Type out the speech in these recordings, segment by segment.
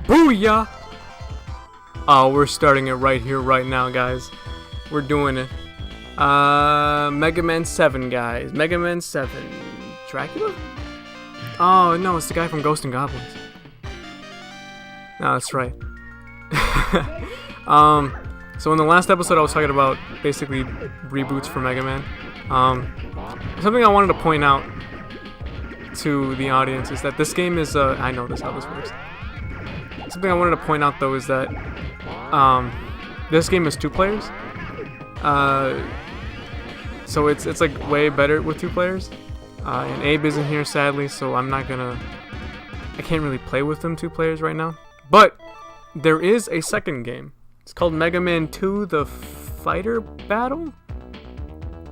Booyah! Oh, we're starting it right here, right now, guys. We're doing it. Megaman 7, guys. Megaman 7. Dracula? Oh, no, it's the guy from Ghost and Goblins. No, that's right. So in the last episode, I was talking about basically reboots for Mega Man. Something I wanted to point out to the audience is that this game is I know this how this works. Something I wanted to point out though is that this game is 2 players. So it's like way better with 2 players. And Abe isn't here sadly, so I can't really play with them 2 players right now. But there is a second game. It's called Mega Man 2: The Fighter Battle?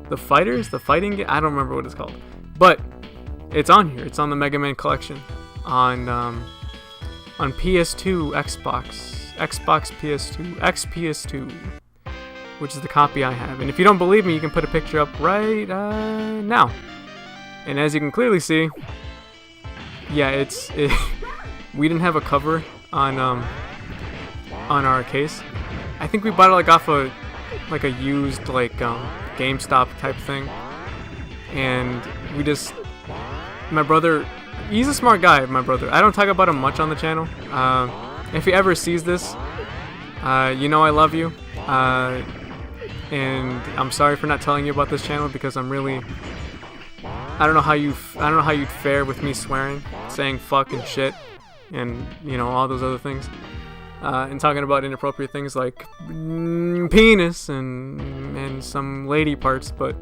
The Fighters? The Fighting Game? I don't remember what it's called. But it's on here. It's on the Mega Man collection. On PS2, Xbox PS2, XPS2, which is the copy I have. And if you don't believe me, you can put a picture up right now. And as you can clearly see, yeah, we didn't have a cover on our case. I think we bought it like off a used GameStop type thing, and my brother, he's a smart guy. My brother, I don't talk about him much on the channel. If he ever sees this, you know I love you, and I'm sorry for not telling you about this channel because I don't know how you'd fare with me swearing, saying fuck and shit, and all those other things. And talking about inappropriate things like penis and some lady parts, but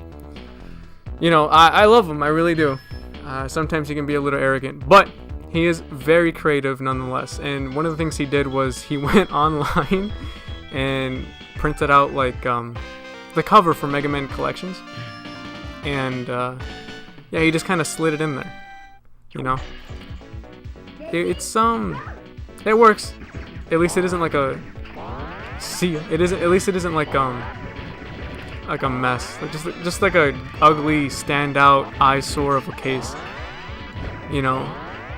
I love him, I really do. Sometimes he can be a little arrogant, but he is very creative nonetheless. And one of the things he did was he went online and printed out the cover for Mega Man Collections, and yeah, he just kind of slid it in there. It works. At least it isn't like a like a mess. Just like a ugly standout eyesore of a case.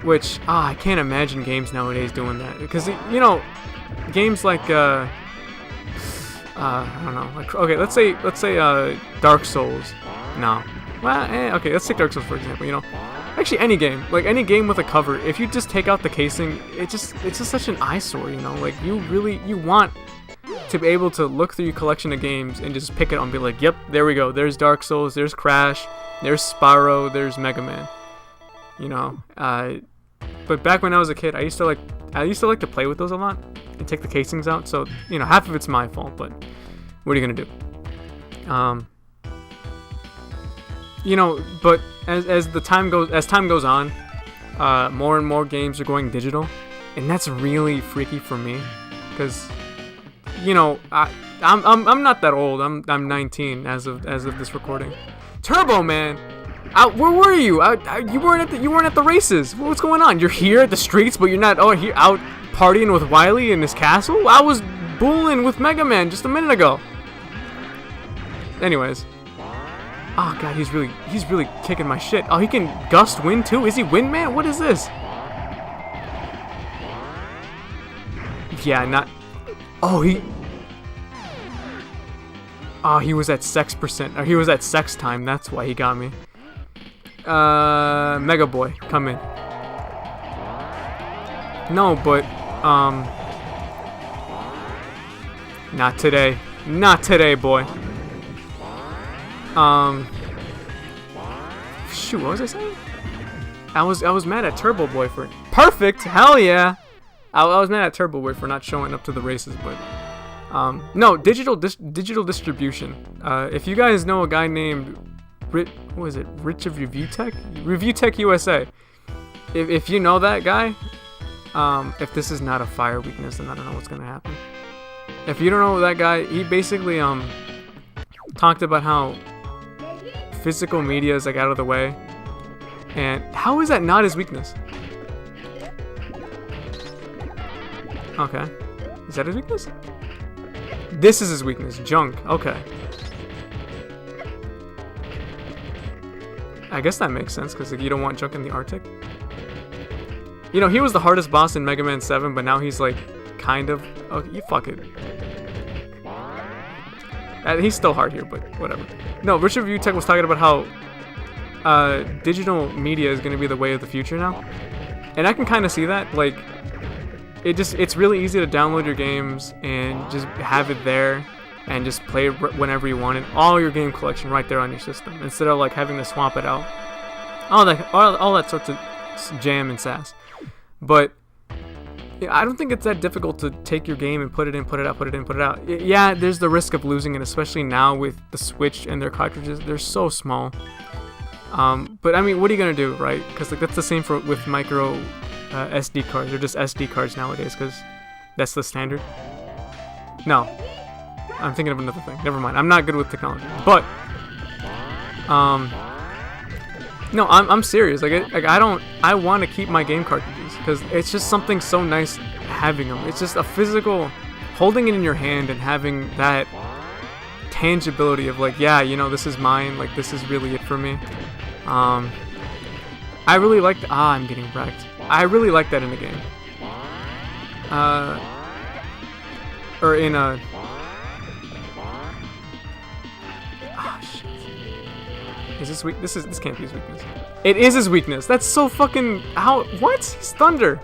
Which I can't imagine games nowadays doing that, because games like I don't know, okay, let's say Dark Souls. No. Well, okay, let's take Dark Souls for example. Actually, any game with a cover, if you just take out the casing, it's just such an eyesore, Like, you want to be able to look through your collection of games and just pick it up and be like, yep, there we go. There's Dark Souls, there's Crash, there's Spyro, there's Mega Man. But back when I was a kid, I used to like to play with those a lot and take the casings out. So, half of it's my fault, but what are you gonna do? But as time goes on, more and more games are going digital, and that's really freaky for me, because I'm not that old. I'm 19 as of this recording. Turbo Man, where were you? You weren't at the races. What's going on? You're here at the streets, but you're not here out partying with Wily in his castle. I was booling with Mega Man just a minute ago. Anyways. Oh god, he's really kicking my shit. Oh, he can gust wind too? Is he Wind Man? What is this? Yeah, not... Oh, he was at sex percent. Or he was at sex time, that's why he got me. Mega Boy, come in. No, but, not today. Not today, boy. Shoot, what was I saying? I was mad at Turbo Boy for perfect. Hell yeah! I was mad at Turbo Boy for not showing up to the races, but no, digital distribution. If you guys know a guy named Rich of Review Tech USA. If you know that guy, if this is not a fire weakness, then I don't know what's gonna happen. If you don't know that guy, he basically talked about how physical media is out of the way, and how is that not his weakness? Okay, is that his weakness? This is his weakness, junk. Okay, I guess that makes sense, because you don't want junk in the Arctic. You know, he was the hardest boss in Mega Man 7, but now he's like kind of. Oh, you fuck it. He's still hard here, but whatever. No, Richard View Tech was talking about how digital media is going to be the way of the future now, and I can kind of see that. Like, it's really easy to download your games and just have it there and just play it whenever you want it. All your game collection right there on your system, instead of like having to swap it out. All that sorts of jam and sass. But I don't think it's that difficult to take your game and put it in, put it out, put it in, put it out. Yeah, there's the risk of losing it, especially now with the Switch and their cartridges. They're so small. But I mean, what are you gonna do, right? Because like that's the same with micro SD cards. They're just SD cards nowadays because that's the standard. No, I'm thinking of another thing. Never mind. I'm not good with technology. But no, I'm serious. I want to keep my game cartridges because it's just something so nice having them. It's just a physical, holding it in your hand and having that tangibility of like, yeah, you know, this is mine. Like, this is really it for me. I really like. I'm getting wrecked. I really like that in the game. Or in a. Shit. Is this weak? This can't be his weakness. It is his weakness. That's so fucking. How? What? He's thunder.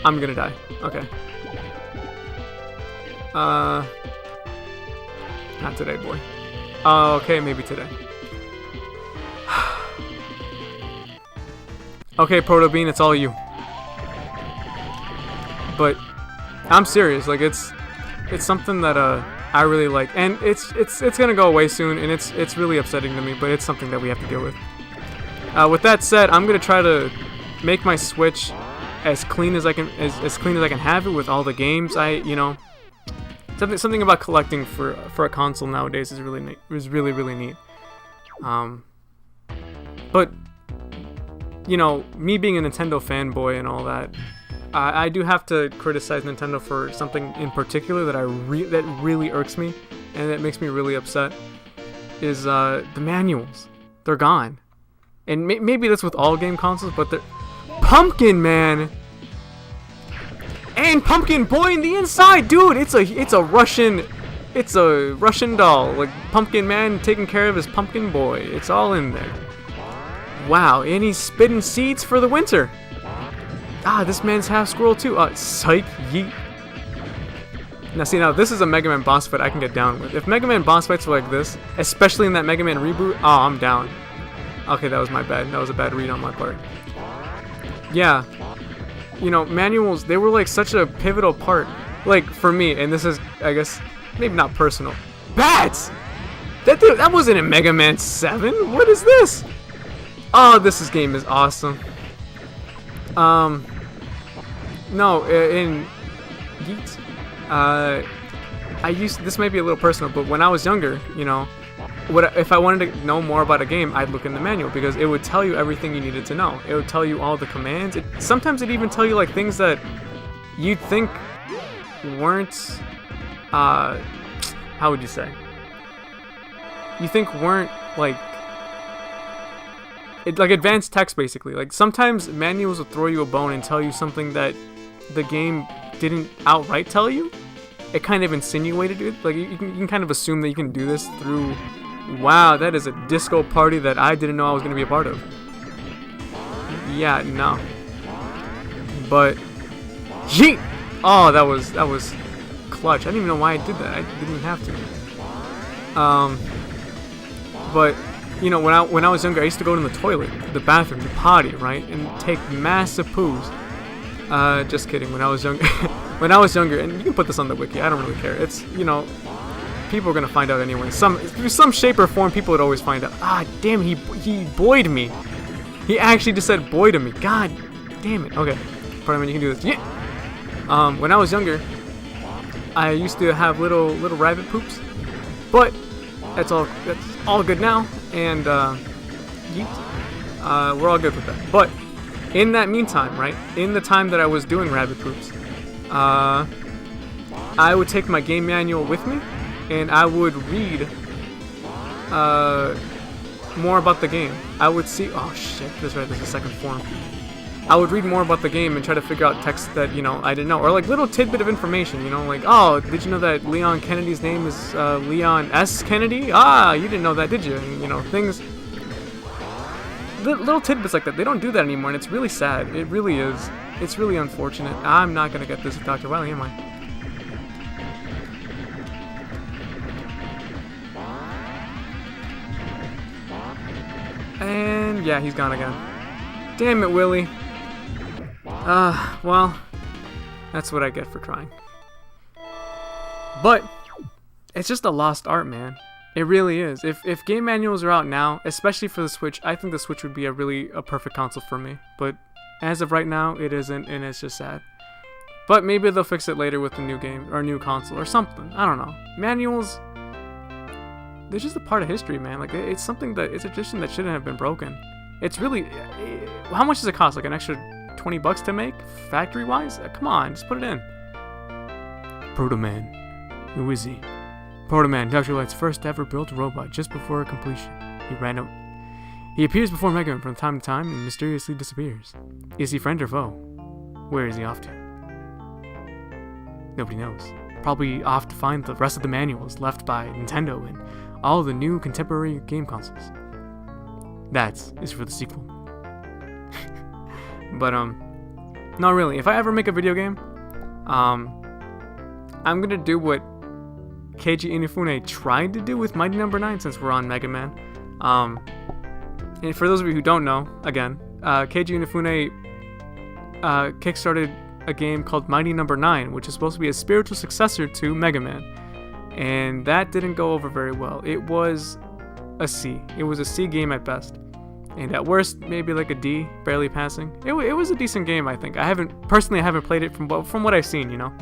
I'm gonna die. Okay. Not today, boy. Okay, maybe today. Okay, Proto Bean, it's all you. But I'm serious. Like it's something that I really like, and it's gonna go away soon, and it's really upsetting to me, but it's something that we have to deal with. With that said, I'm gonna try to make my Switch as clean as I can have it with all the games. Something about collecting for a console nowadays is really neat. Is really neat. But you know, me being a Nintendo fanboy and all that, I do have to criticize Nintendo for something in particular that that really irks me and that makes me really upset. Is the manuals? They're gone, and maybe that's with all game consoles, but they're Pumpkin Man and Pumpkin Boy in the inside, dude. It's a Russian doll, like Pumpkin Man taking care of his Pumpkin Boy. It's all in there. Wow, and he's spitting seeds for the winter. This man's half squirrel too. Psych, yeet. Now this is a Mega Man boss fight I can get down with. If Mega Man boss fights were like this, especially in that Mega Man reboot, I'm down. Okay, that was my bad. That was a bad read on my part. Yeah, you know, manuals, they were like such a pivotal part. Like for me, and this is, I guess, maybe not personal. Bats! That wasn't in Mega Man 7. What is this? Oh, this game is awesome. No, in Yeet, this might be a little personal, but when I was younger, you know, if I wanted to know more about a game, I'd look in the manual because it would tell you everything you needed to know. It would tell you all the commands. Sometimes it'd even tell you like things that you'd think weren't, how would you say? You think weren't like advanced text, basically. Like sometimes manuals will throw you a bone and tell you something that the game didn't outright tell you. It kind of insinuated it. Like you can kind of assume that you can do this through. Wow, that is a disco party that I didn't know I was going to be a part of. Yeah, no. But yeet! Oh, that was clutch. I didn't even know why I did that. I didn't even have to. But you know, when I was younger, I used to go to the toilet, the bathroom, the potty, right, and take massive poos. Just kidding. When I was younger, and you can put this on the wiki. I don't really care. It's, you know, people are gonna find out anyway. Through some shape or form, people would always find out. Damn, he boyed me. He actually just said boy to me. God damn it. Okay, pardon me. You can do this. Yeah. When I was younger, I used to have little rabbit poops, but that's all good now, and we're all good with that. But in that meantime, right, in the time that I was doing rabbit poops, I would take my game manual with me, and I would read more about the game. I would see. Oh shit! That's right. There's a second form. I would read more about the game and try to figure out text that, you know, I didn't know. Or like little tidbit of information, you know, like, oh, did you know that Leon Kennedy's name is Leon S. Kennedy? Ah, you didn't know that, did you? And, you know, things, little tidbits like that. They don't do that anymore, and it's really sad. It really is. It's really unfortunate. I'm not going to get this with Dr. Wily, am I? And yeah, he's gone again. Damn it, Willie. Well, that's what I get for trying. But it's just a lost art, man. It really is. If game manuals are out now, especially for the Switch, I think the Switch would be a perfect console for me. But as of right now, it isn't, and it's just sad. But maybe they'll fix it later with the new game or new console or something. I don't know. Manuals, they're just a part of history, man. Like, it's something that, it's a tradition that shouldn't have been broken. It's really, how much does it cost? Like an extra $20 to make, factory-wise? Come on, just put it in. Proto Man, who is he? Proto Man, Dr. Light's first ever built robot just before completion. He appears before Megaman from time to time and mysteriously disappears. Is he friend or foe? Where is he off to? Nobody knows. Probably off to find the rest of the manuals left by Nintendo and all the new contemporary game consoles. That is for the sequel. But not really. If I ever make a video game, I'm gonna do what Keiji Inafune tried to do with Mighty Number 9, since we're on Mega Man. And for those of you who don't know, again, Keiji Inafune kickstarted a game called Mighty Number 9, which is supposed to be a spiritual successor to Mega Man. And that didn't go over very well. It was a C. It was a C game at best. And at worst, maybe like a D, barely passing. It was a decent game, I think. I haven't played it from what I've seen, you know.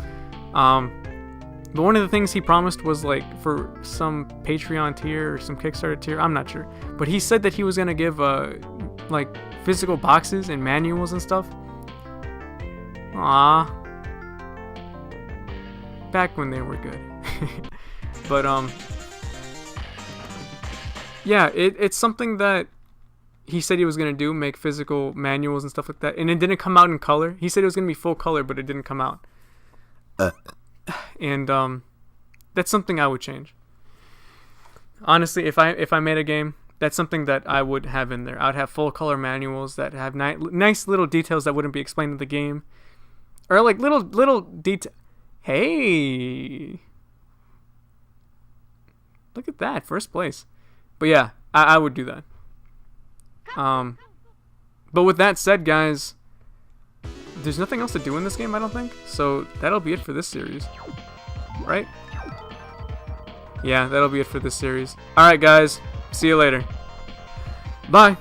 But one of the things he promised was like for some Patreon tier or some Kickstarter tier, I'm not sure. But he said that he was gonna give like physical boxes and manuals and stuff. Ah, back when they were good. But yeah, it's something that he said he was gonna do, make physical manuals and stuff like that, and it didn't come out in color. He said it was gonna be full color, but it didn't come out. And that's something I would change. Honestly, if I made a game, that's something that I would have in there. I would have full color manuals that have nice little details that wouldn't be explained in the game, or like little detail. Hey, look at that, first place. But yeah, I would do that. But with that said, guys, there's nothing else to do in this game, I don't think. So that'll be it for this series, right? Yeah, that'll be it for this series. Alright, guys, see you later. Bye.